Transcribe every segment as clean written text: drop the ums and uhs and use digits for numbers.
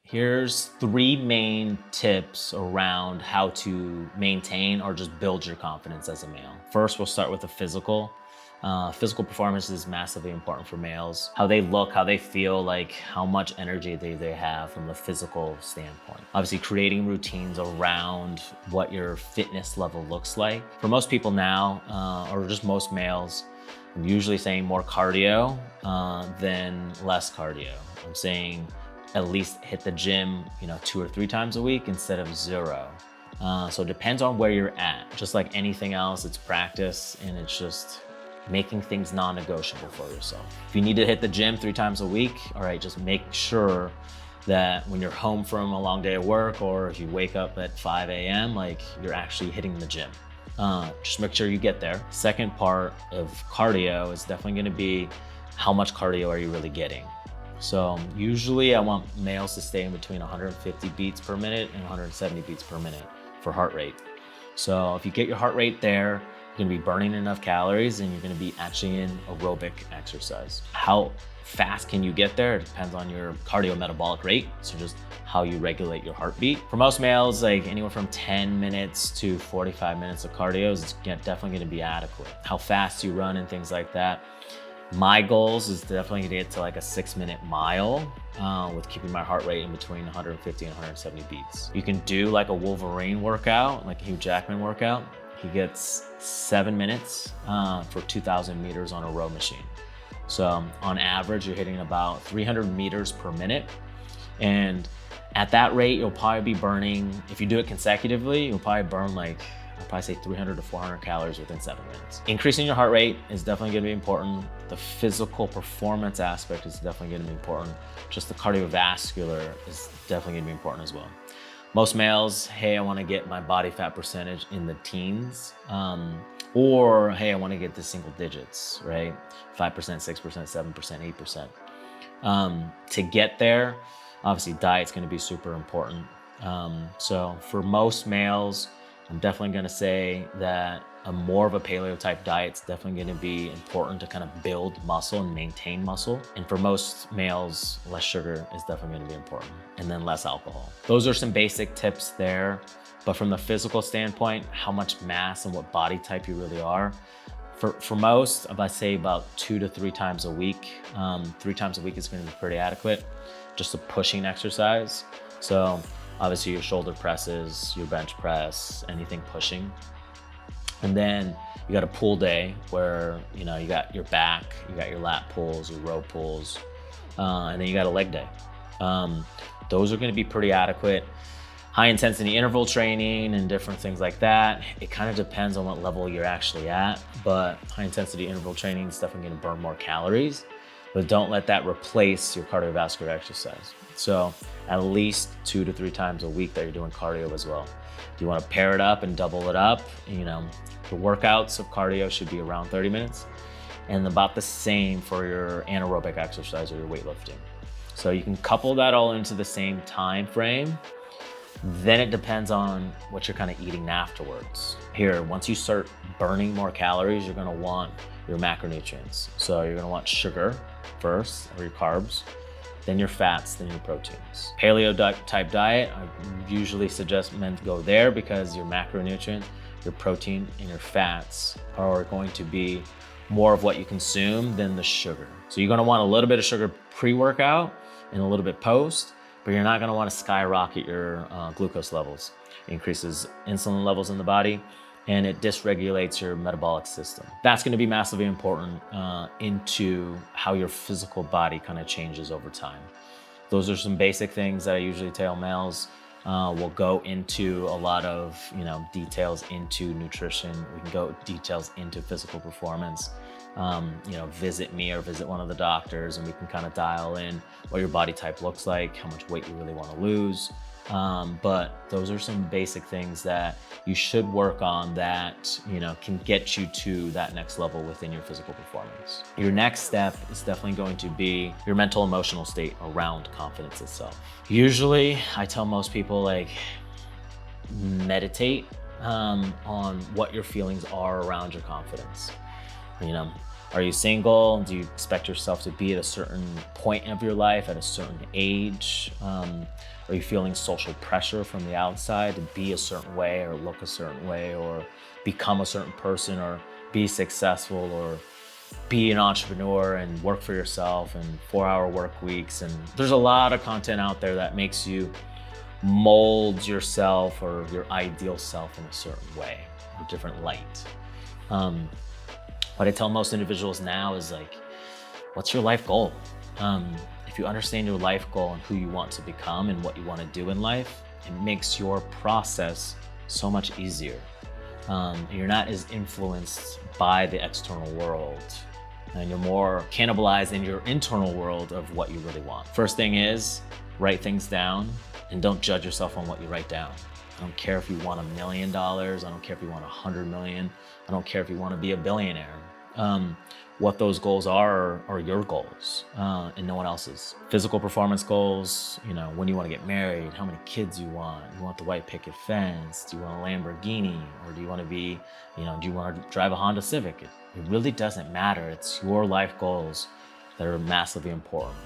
Here's 3 main tips around how to maintain or just build your confidence as a male. First, we'll start with the physical. Physical performance is massively important for males. How they look, how they feel, like how much energy they have from the physical standpoint. Obviously, creating routines around what your fitness level looks like. For most people now, or just most males, I'm usually saying more cardio than less cardio. I'm saying at least hit the gym, 2 or 3 times a week instead of 0. So it depends on where you're at. Just like anything else, it's practice and it's just making things non-negotiable for yourself. If you need to hit the gym 3 times a week, all right, just make sure that when you're home from a long day of work, or if you wake up at 5 a.m., like you're actually hitting the gym. Just make sure you get there. Second part of cardio is definitely gonna be how much cardio are you really getting? So usually I want males to stay in between 150 beats per minute and 170 beats per minute for heart rate. So if you get your heart rate there, you're gonna be burning enough calories and you're gonna be actually in aerobic exercise. How fast can you get there? It depends on your cardiometabolic rate. So just how you regulate your heartbeat. For most males, like anywhere from 10 minutes to 45 minutes of cardio is definitely gonna be adequate. How fast you run and things like that. My goals is definitely to get to like a 6-minute mile with keeping my heart rate in between 150 and 170 beats. You can do like a Wolverine workout, like a Hugh Jackman workout. He gets 7 minutes for 2,000 meters on a row machine. So on average, you're hitting about 300 meters per minute. And at that rate, you'll probably be burning, if you do it consecutively, you'll probably burn like, I'd probably say 300 to 400 calories within 7 minutes. Increasing your heart rate is definitely gonna be important. The physical performance aspect is definitely gonna be important. Just the cardiovascular is definitely gonna be important as well. Most males, hey, I wanna get my body fat percentage in the teens, or hey, I wanna get to single digits, right? 5%, 6%, 7%, 8%. To get there, obviously diet's gonna be super important. So for most males, I'm definitely gonna say that more of a paleo type diet is definitely gonna be important to kind of build muscle and maintain muscle. And for most males, less sugar is definitely gonna be important, and then less alcohol. Those are some basic tips there. But from the physical standpoint, how much mass and what body type you really are, for most, I'd say about 2 to 3 times a week. 3 times a week is gonna be pretty adequate. Just a pushing exercise. So obviously your shoulder presses, your bench press, anything pushing. And then you got a pull day where, you got your back, you got your lat pulls, your row pulls, and then you got a leg day. Those are gonna be pretty adequate. High intensity interval training and different things like that. It kind of depends on what level you're actually at, but high intensity interval training is definitely gonna burn more calories, but don't let that replace your cardiovascular exercise. So at least 2 to 3 times a week that you're doing cardio as well. If you want to pair it up and double it up, the workouts of cardio should be around 30 minutes and about the same for your anaerobic exercise or your weightlifting. So you can couple that all into the same time frame. Then it depends on what you're kind of eating afterwards. Here, once you start burning more calories, you're gonna want your macronutrients. So you're gonna want sugar first, or your carbs, then your fats, then your proteins. Paleo type diet, I usually suggest men to go there because your macronutrient, your protein, and your fats are going to be more of what you consume than the sugar. So you're gonna want a little bit of sugar pre-workout and a little bit post, but you're not gonna wanna skyrocket your glucose levels. It increases insulin levels in the body and it dysregulates your metabolic system. That's gonna be massively important into how your physical body kind of changes over time. Those are some basic things that I usually tell males. We'll go into a lot of details into nutrition. We can go details into physical performance. Visit me or visit one of the doctors and we can kind of dial in what your body type looks like, how much weight you really want to lose. But those are some basic things that you should work on that can get you to that next level within your physical performance. Your next step is definitely going to be your mental emotional state around confidence itself. Usually I tell most people meditate on what your feelings are around your confidence. Are you single? Do you expect yourself to be at a certain point of your life, at a certain age? Are you feeling social pressure from the outside to be a certain way or look a certain way or become a certain person or be successful or be an entrepreneur and work for yourself and 4-hour work weeks? And there's a lot of content out there that makes you mold yourself or your ideal self in a certain way or different light. What I tell most individuals now is like, what's your life goal? If you understand your life goal and who you want to become and what you want to do in life, it makes your process so much easier. You're not as influenced by the external world, and you're more cannibalized in your internal world of what you really want. First thing is, write things down and don't judge yourself on what you write down. I don't care if you want $1 million. I don't care if you want 100 million. I don't care if you want to be a billionaire. What those goals are your goals and no one else's. Physical performance goals, when you want to get married, how many kids you want the white picket fence, do you want a Lamborghini, or do you want to be, do you want to drive a Honda Civic? It really doesn't matter. It's your life goals that are massively important.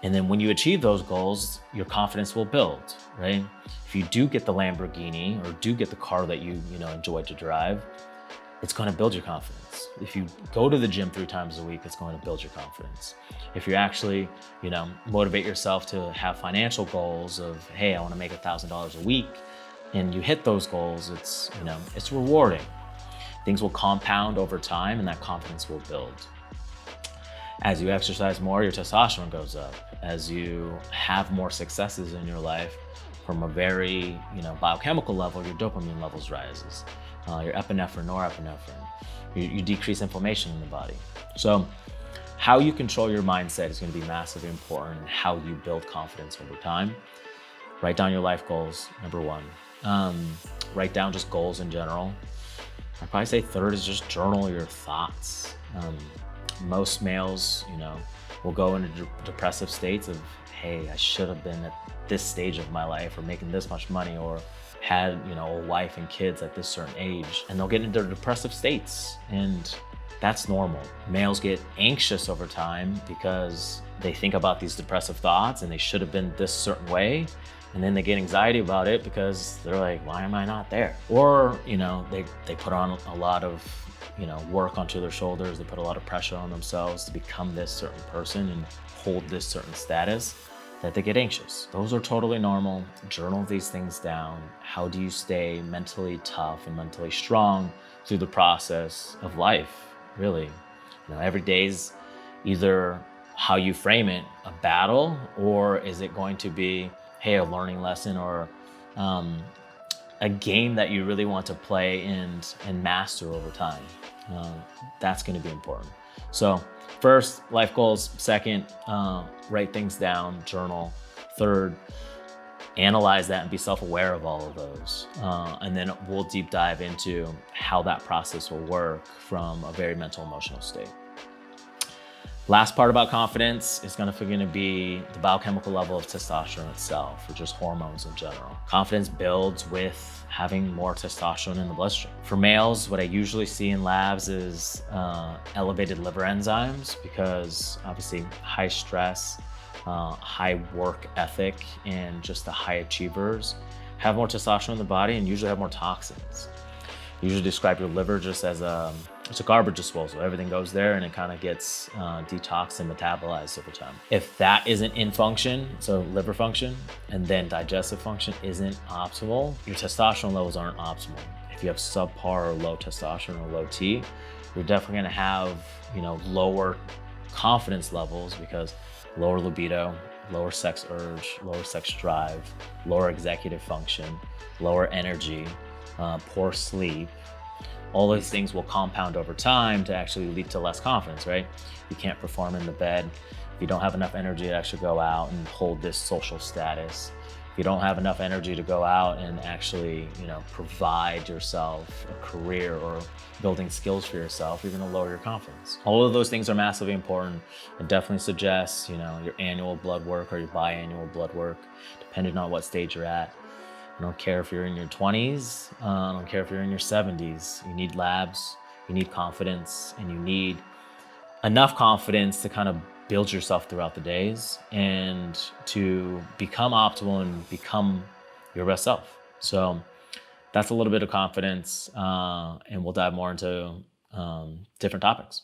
And then when you achieve those goals, your confidence will build, right? If you do get the Lamborghini or do get the car that you enjoy to drive, it's going to build your confidence. If you go to the gym 3 times a week, it's going to build your confidence. If you actually, motivate yourself to have financial goals of, hey, I want to make $1,000 a week, and you hit those goals, it's rewarding. Things will compound over time, and that confidence will build. As you exercise more, your testosterone goes up. As you have more successes in your life, from a very, biochemical level, your dopamine levels rises. Your epinephrine, norepinephrine. You decrease inflammation in the body. So how you control your mindset is going to be massively important, and how you build confidence over time. Write down your life goals, number 1. Write down just goals in general. I'd probably say third is just journal your thoughts. Most males, will go into depressive states of, hey, I should have been at this stage of my life, or making this much money, or had a wife and kids at this certain age, and they'll get into depressive states, and that's normal. Males get anxious over time because they think about these depressive thoughts and they should have been this certain way, and then they get anxiety about it because they're like, why am I not there? Or they put on a lot of work onto their shoulders. They put a lot of pressure on themselves to become this certain person and hold this certain status, that they get anxious. Those are totally normal. Journal these things down. How do you stay mentally tough and mentally strong through the process of life, really? Every day's either how you frame it, a battle, or is it going to be, hey, a learning lesson, or a game that you really want to play and master over time. That's going to be important. So first, life goals. Second, write things down, journal. Third, analyze that and be self-aware of all of those. And then we'll deep dive into how that process will work from a very mental, emotional state. Last part about confidence is going to be the biochemical level of testosterone itself, or just hormones in general. Confidence builds with having more testosterone in the bloodstream. For males, what I usually see in labs is elevated liver enzymes, because obviously high stress, high work ethic, and just the high achievers have more testosterone in the body and usually have more toxins. Usually describe your liver just as it's a garbage disposal. Everything goes there and it kind of gets detoxed and metabolized over time. If that isn't in function, so liver function and then digestive function isn't optimal, your testosterone levels aren't optimal. If you have subpar or low testosterone or low T, you're definitely gonna have lower confidence levels, because lower libido, lower sex urge, lower sex drive, lower executive function, lower energy, poor sleep. All those things will compound over time to actually lead to less confidence, right? You can't perform in the bed. If you don't have enough energy to actually go out and hold this social status. If you don't have enough energy to go out and actually, provide yourself a career or building skills for yourself, you're gonna lower your confidence. All of those things are massively important. I definitely suggest, your annual blood work or your biannual blood work, depending on what stage you're at. I don't care if you're in your 20s, I don't care if you're in your 70s. You need labs, you need confidence, and you need enough confidence to kind of build yourself throughout the days and to become optimal and become your best self. So that's a little bit of confidence, and we'll dive more into different topics.